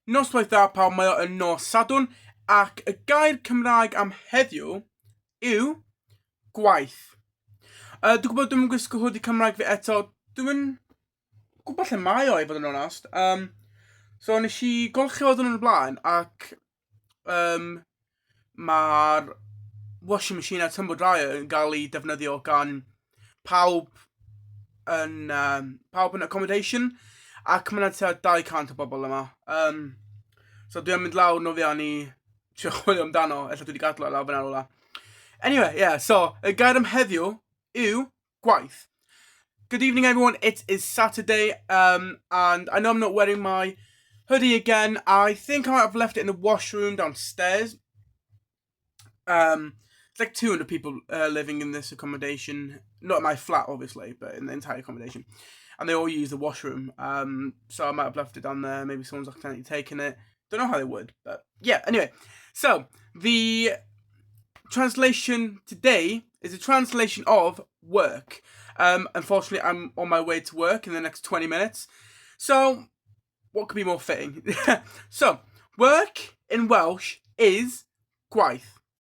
Noswaith dda pawb, mae o yn nos Sadwrn, ac y gair Cymraeg am heddiw yw gwaith. Dwi'n gwybod dwi'n gwisgo hoodie Cymraeg fi eto, dwi'n gwybod lle mae o i fod yn onest. So nes i golchi oedd yn y blaen, ac mae'r washing machine a tumble dryer yn cael ei defnyddio gan pawb yn accommodation, ac mae'n tua 200 o bobl yma. So dwi'n mynd lawr nofio ni trio chwilio amdano, ella dwi wedi gadlo lawr fan ola. Anyway, yeah, so y gair am heddiw yw gwaith. Good evening everyone, it is Saturday, and I know I'm not wearing my hoodie again. I think I might have left it in the washroom downstairs. It's like 200 people living in this accommodation. Not in my flat, obviously, but in the entire accommodation. And they all use the washroom. So I might have left it down there. Maybe someone's accidentally taken it. Don't know how they would, but yeah, anyway. So, the translation today is a translation of work. Unfortunately, I'm on my way to work in the next 20 minutes. So, what could be more fitting? So, work in Welsh is gwaith.